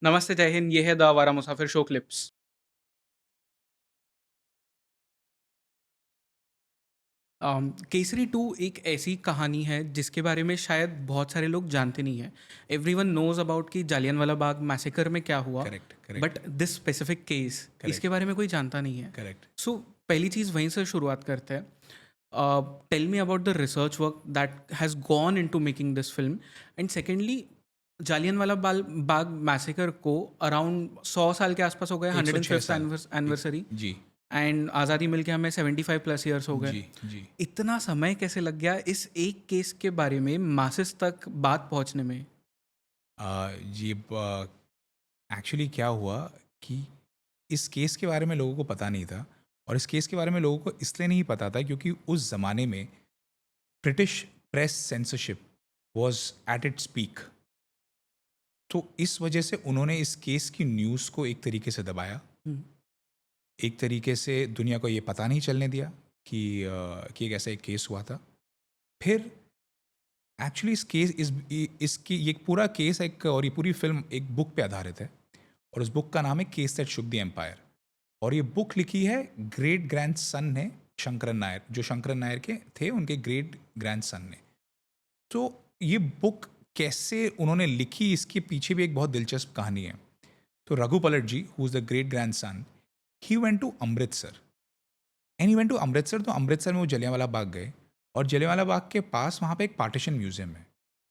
नमस्ते, जय हिंद। ये है द आवारा मुसाफिर शो क्लिप्स। केसरी 2 एक ऐसी कहानी है जिसके बारे में शायद बहुत सारे लोग जानते नहीं हैं। एवरीवन नोज़ अबाउट कि जालियनवाला बाग मैसेकर में क्या हुआ, correct, but correct, this specific case इसके करेक्ट, बारे में कोई जानता नहीं है। करेक्ट। सो पहली चीज़ वहीं से शुरुआत करते हैं। Tell me about the research work that has gone into making this film, and secondly Jallianwala Bagh massacre को अराउंड 100 साल के आसपास हो गए, 106 105th साल। एक एनिवर्सरी, जी, एंड आज़ादी मिल के हमें 75+ ईयर्स हो गए। जी, जी। इतना समय कैसे लग गया इस एक केस के बारे में मासेस तक बात पहुंचने में? जी एक्चुअली क्या हुआ कि इस केस के बारे में लोगों को पता नहीं था और इस केस के बारे में लोगों को इसलिए नहीं पता था क्योंकि उस ज़माने में British press censorship was at its peak. तो इस वजह से उन्होंने इस केस की न्यूज़ को एक तरीके से दबाया। हम्म, एक तरीके से दुनिया को ये पता नहीं चलने दिया कि एक ऐसा एक केस हुआ था। फिर एक्चुअली इस केस इसकी ये पूरा केस एक और ये पूरी फिल्म एक बुक पे आधारित है और उस बुक का नाम है case that shook the empire. और ये बुक लिखी है ग्रेट ग्रैंड सन ने, शंकरन नायर, जो शंकरन नायर के थे उनके ग्रेट ग्रैंड सन ने। तो ये बुक कैसे उन्होंने लिखी इसके पीछे भी एक बहुत दिलचस्प कहानी है। तो Raghu Palat ji who is the great grand son, he went to Amritsar and he went to Amritsar. तो अमृतसर में वो जलियांवाला बाग गए और जलियांवाला बाग के पास वहाँ पे एक पार्टीशन म्यूज़ियम है।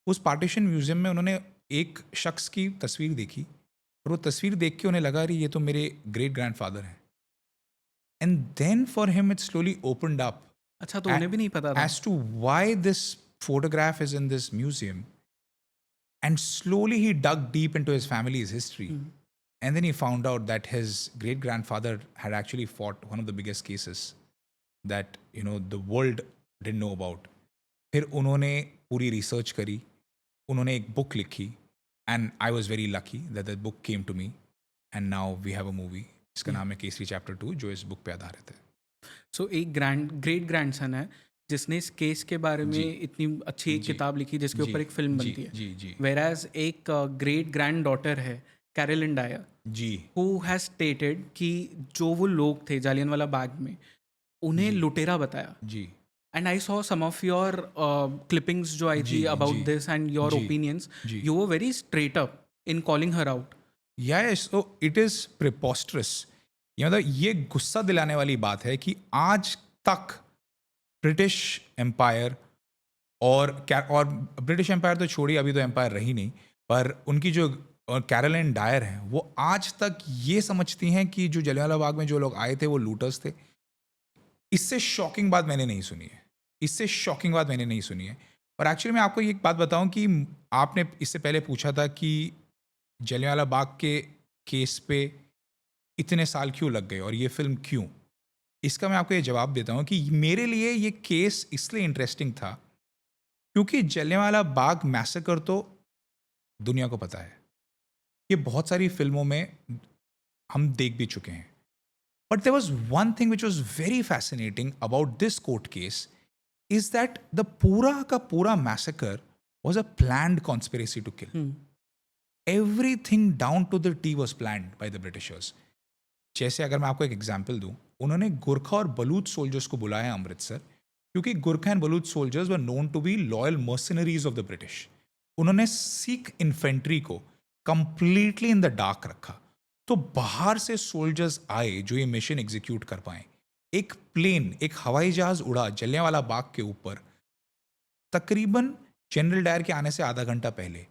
उस पार्टीशन म्यूज़ियम में उन्होंने एक शख्स की तस्वीर देखी और वो तस्वीर देख के उन्हें लगा अरे ये तो मेरे ग्रेट ग्रैंडफादर हैं। And then for him it slowly opened up अच्छा, तो उन्हें भी नहीं पता था। as to why this photograph is in this museum. And slowly he dug deep into his family's history. Hmm, And then he found out that his great grandfather had actually fought one of the biggest cases that the world didn't know about. फिर उन्होंने पूरी research करी, उन्होंने एक book लिखी and I was very lucky that that book came to me and now we have a movie जिसका नाम है केसरी चैप्टर 2 जो इस बुक पे आधारित है। सो एक ग्रेट ग्रैंडसन है जिसने इस केस के बारे में जी, इतनी अच्छी एक जी, किताब लिखी जिसके जी, ऊपर एक फिल्म जी, बनती है। जी, जी, वेराज एक ग्रेट ग्रैंड डॉटर है, कैरोलिन डायर, जी, हु हैज स्टेटेड कि जो वो लोग थे जालियनवाला बाग में, उन्हें जी, लुटेरा बताया। जी, and I saw some of your clippings जो आई जी, थी जी, अबाउट दिस एंड योर जी, ओपिनियंस। जी। You were very straight up in calling her out. Yes, so it is preposterous. ये मतलब ये गुस्सा दिलाने वाली बात है कि आज तक ब्रिटिश एम्पायर और ब्रिटिश एम्पायर तो छोड़िए, अभी तो एम्पायर रही नहीं, पर उनकी जो कैरोलिन डायर हैं वो आज तक ये समझती हैं कि जो जलियांवाला बाग में जो लोग आए थे वो लूटर्स थे। इससे शॉकिंग बात मैंने नहीं सुनी है, इससे शॉकिंग बात मैंने नहीं सुनी है। और एक्चुअली मैं आपको ये एक बात बताऊं कि आपने इससे पहले पूछा था कि जलियांवाला बाग के केस पे इतने साल क्यों लग गए और ये फ़िल्म क्यों? इसका मैं आपको ये जवाब देता हूँ कि मेरे लिए ये केस इसलिए इंटरेस्टिंग था क्योंकि जलियांवाला बाग मैसेकर तो दुनिया को पता है। ये बहुत सारी फ़िल्मों में हम देख भी चुके हैं। But there was one thing which was very fascinating about this court case is that the पूरा का पूरा massacre was a planned conspiracy to kill. Everything down to the T was planned by the Britishers. जैसे अगर मैं आपको एक example दूं, उन्होंने गुरखा और बलूच सोल्जर्स को बुलाया अमृतसर क्योंकि Gurkha and Baluch soldiers were known to be loyal mercenaries of the British. उन्होंने सिख इन्फेंट्री को कंप्लीटली इन द डार्क रखा। तो बाहर से सोल्जर्स आए जो ये मिशन एग्जीक्यूट कर पाए। एक प्लेन, एक हवाई जहाज उड़ा जलियांवाला बाग के ऊपर तकरीबन जनरल डायर के आने से आधा घंटा पहले,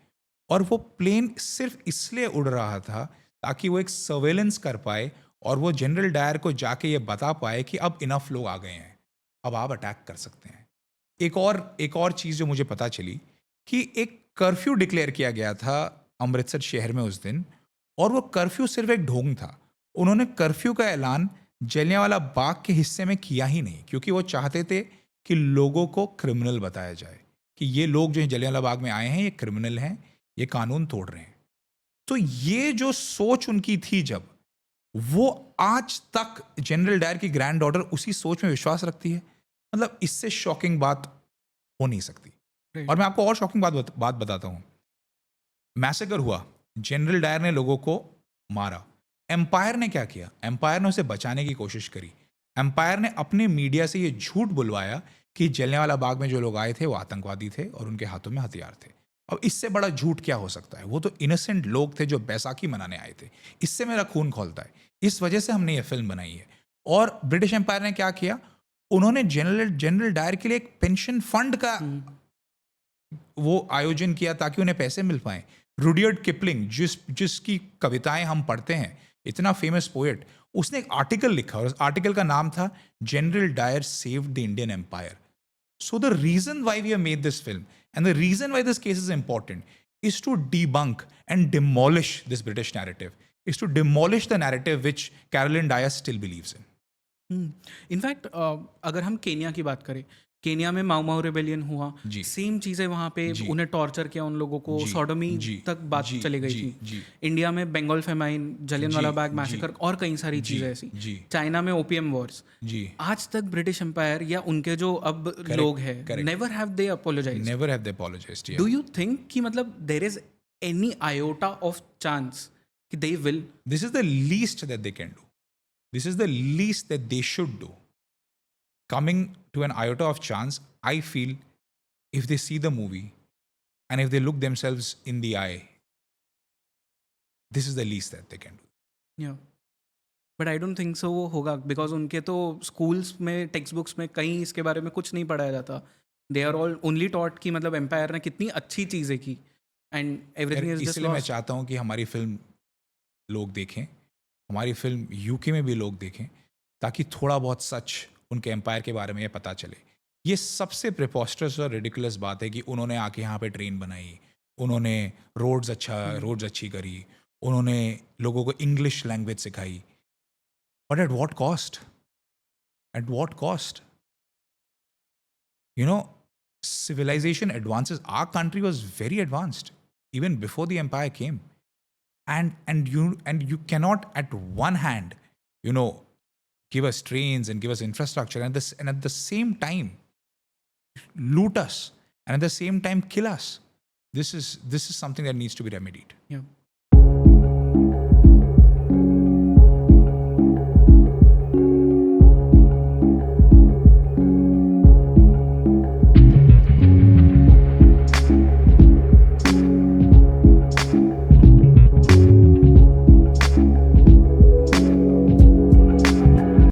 और वो प्लेन सिर्फ इसलिए उड़ रहा था ताकि वो एक सर्वेलेंस कर पाए और वो जनरल डायर को जाके ये बता पाए कि अब इनफ लोग आ गए हैं, अब आप अटैक कर सकते हैं। एक और चीज़ जो मुझे पता चली कि एक कर्फ्यू डिक्लेयर किया गया था अमृतसर शहर में उस दिन, और वो कर्फ्यू सिर्फ एक ढोंग था। उन्होंने कर्फ्यू का ऐलान जलियांवाला बाग के हिस्से में किया ही नहीं क्योंकि वो चाहते थे कि लोगों को क्रिमिनल बताया जाए कि ये लोग जो जलियांवाला बाग में आए हैं ये क्रिमिनल हैं, ये कानून तोड़ रहे हैं। तो ये जो सोच उनकी थी जब, वो आज तक जनरल डायर की ग्रैंड डॉटर उसी सोच में विश्वास रखती है। मतलब इससे शॉकिंग बात हो नहीं सकती। राइट। और मैं आपको और शॉकिंग बात बताता हूँ। मैसेकर हुआ, जनरल डायर ने लोगों को मारा। एम्पायर ने क्या किया? एम्पायर ने उसे बचाने की कोशिश करी। एम्पायर ने अपने मीडिया से ये झूठ बुलवाया कि जलियांवाला बाग में जो लोग आए थे वो आतंकवादी थे और उनके हाथों में हथियार थे। अब इससे बड़ा झूठ क्या हो सकता है? वो तो इनोसेंट लोग थे जो बैसाखी मनाने आए थे। इससे मेरा खून खौलता है। इस वजह से हमने ये फिल्म बनाई है। और ब्रिटिश एम्पायर ने क्या किया? उन्होंने जनरल जनरल डायर के लिए एक पेंशन फंड का वो आयोजन किया ताकि उन्हें पैसे मिल पाए। रुडियर्ड किपलिंग, जिसकी कविताएं हम पढ़ते हैं, इतना फेमस पोएट, उसने एक आर्टिकल लिखा और उस आर्टिकल का नाम था General Dyer saved the Indian empire. So the reason why we have made this film and the reason why this case is important is to debunk and demolish this British narrative, is to demolish the narrative which Carolyn Dyer still believes in. In fact अगर हम Kenya की बात करें, Kenya में माओ माओ rebellion हुआ, जी। Same चीज़ें वहाँ पे जी। उन्हें टॉर्चर किया, उन लोगों को जी। सॉडोमी जी। तक बात जी। चली गई जी। थी। जी। इंडिया में बंगाल फेमाइन, जलियांवाला जी। बाग जी। मैसेकर और कई सारी जी। चीज़ें ऐसी। जी। चाइना में ओपीएम वॉर्स। जी। आज तक ब्रिटिश एम्पायर या उनके जो अब लोग हैं, correct. Never have they apologise. Never have they apologized. Do Yeah. You think कि मतलब there is any iota of chance कि they will? This is the least that they can do. This is the least that they should do. Coming to an iota of chance, I feel if they see the movie and if they look themselves in the eye, this is the least that they can do. या but I don't think so वो होगा, because उनके तो schools में text books में कहीं इसके बारे में कुछ नहीं पढ़ाया जाता। They are all only taught कि मतलब एम्पायर ने कितनी अच्छी चीज़ें की एंड एवरीथिंग इज जस्ट इसलिए मैं चाहता हूँ कि हमारी फिल्म लोग देखें, हमारी फिल्म यूके में भी लोग देखें, ताकि थोड़ा बहुत सच उनके एम्पायर के बारे में ये पता चले। ये सबसे प्रिपोस्टरस और रिडिकुलस बात है कि उन्होंने आके यहाँ पे ट्रेन बनाई, उन्होंने रोड्स अच्छी करी, उन्होंने लोगों को इंग्लिश लैंग्वेज सिखाई, but at what cost? At what cost? You know, civilization advances. Our country was very advanced even before the empire came. And you cannot at one hand, you know, give us trains and give us infrastructure and at the same time loot us and at the same time kill us. This is something that needs to be remedied. या